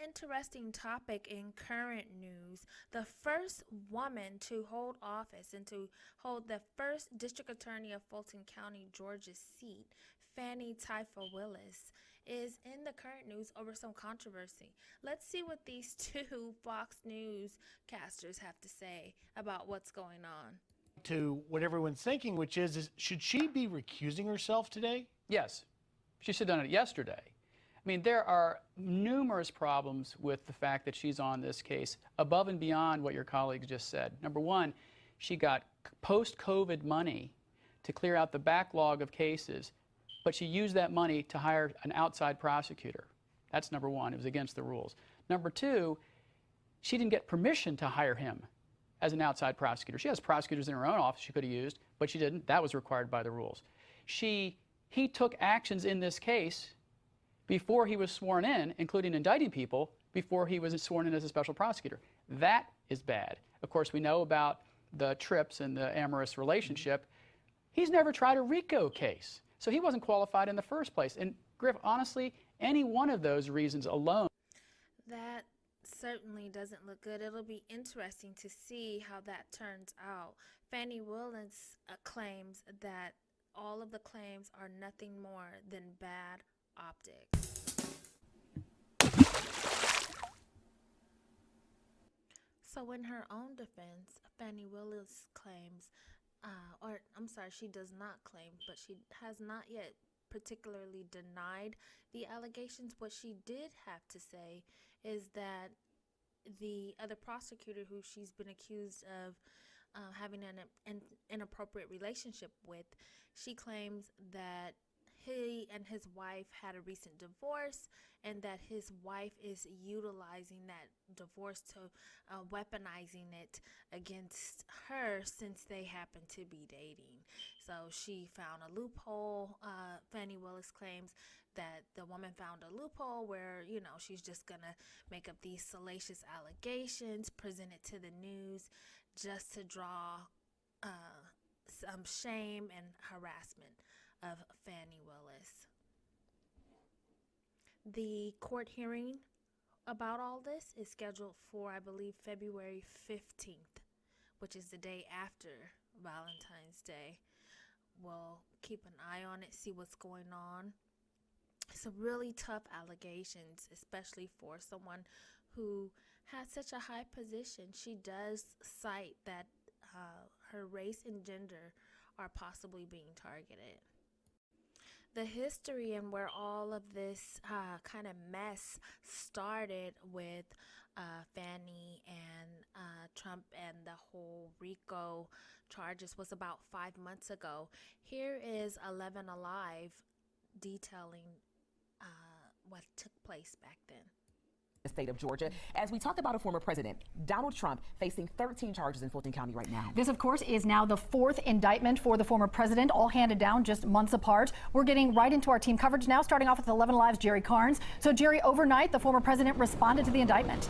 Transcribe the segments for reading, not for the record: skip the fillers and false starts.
interesting topic in current news. The first woman to hold office and to hold the first district attorney of Fulton County, Georgia's seat, Fanni Willis, is in the current news over some controversy. Let's see what these two Fox News casters have to say about what's going on. To what everyone's thinking, which is should she be recusing herself today? Yes. She should have done it yesterday. I mean, there are numerous problems with the fact that she's on this case, above and beyond what your colleagues just said. Number one, she got post-COVID money to clear out the backlog of cases, but she used that money to hire an outside prosecutor. That's number one. It was against the rules. Number two, she didn't get permission to hire him as an outside prosecutor. She has prosecutors in her own office she could have used, but she didn't. That was required by the rules. He took actions in this case before he was sworn in, including indicting people, before he was sworn in as a special prosecutor. That is bad. Of course, we know about the trips and the amorous relationship. He's never tried a RICO case, so he wasn't qualified in the first place. And Griff, honestly, any one of those reasons alone. That certainly doesn't look good. It'll be interesting to see how that turns out. Fanni Willis claims that all of the claims are nothing more than bad optics. So in her own defense, Fanni Willis claims, she does not claim, but she has not yet particularly denied the allegations. What she did have to say is that the other prosecutor who she's been accused of having an inappropriate relationship with, she claims that he and his wife had a recent divorce and that his wife is utilizing that divorce to weaponizing it against her since they happen to be dating. So she found a loophole. Fanni Willis claims that the woman found a loophole where, she's just going to make up these salacious allegations, present it to the news just to draw some shame and harassment of Fanni Willis. The court hearing about all this is scheduled for, I believe, February 15th, which is the day after Valentine's Day. We'll keep an eye on it, see what's going on. Some really tough allegations, especially for someone who has such a high position. She does cite that her race and gender are possibly being targeted. The history and where all of this kind of mess started with Fanni and Trump and the whole RICO charges was about 5 months ago. Here is 11 Alive detailing what took place back then. The state of Georgia, as we talk about a former president, Donald Trump, facing 13 charges in Fulton County right now. This, of course, is now the fourth indictment for the former president, all handed down just months apart. We're getting right into our team coverage now, starting off with 11 Alive's Jerry Carnes. So, Jerry, overnight, the former president responded to the indictment.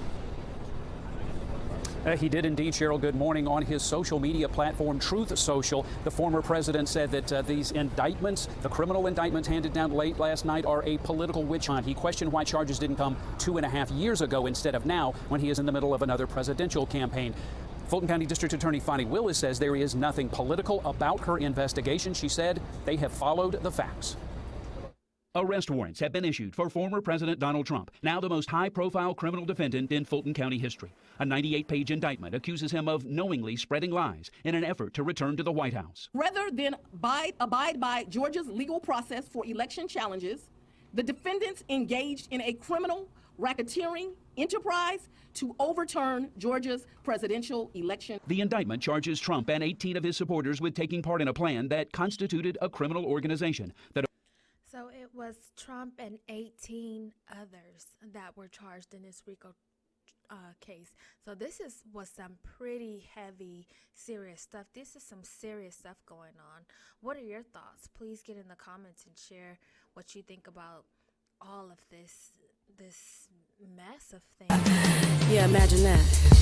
He did indeed, Cheryl. Good morning. On his social media platform, Truth Social, the former president said that these indictments, the criminal indictments handed down late last night, are a political witch hunt. He questioned why charges didn't come 2.5 years ago instead of now, when he is in the middle of another presidential campaign. Fulton County District Attorney Fanni Willis says there is nothing political about her investigation. She said they have followed the facts. Arrest warrants have been issued for former President Donald Trump, now the most high-profile criminal defendant in Fulton County history. A 98-page indictment accuses him of knowingly spreading lies in an effort to return to the White House. Rather than abide by Georgia's legal process for election challenges, the defendants engaged in a criminal racketeering enterprise to overturn Georgia's presidential election. The indictment charges Trump and 18 of his supporters with taking part in a plan that constituted a criminal organization that. So it was Trump and 18 others that were charged in this RICO case. So this was some pretty heavy, serious stuff. This is some serious stuff going on. What are your thoughts? Please get in the comments and share what you think about all of this mess of things. Yeah, imagine that.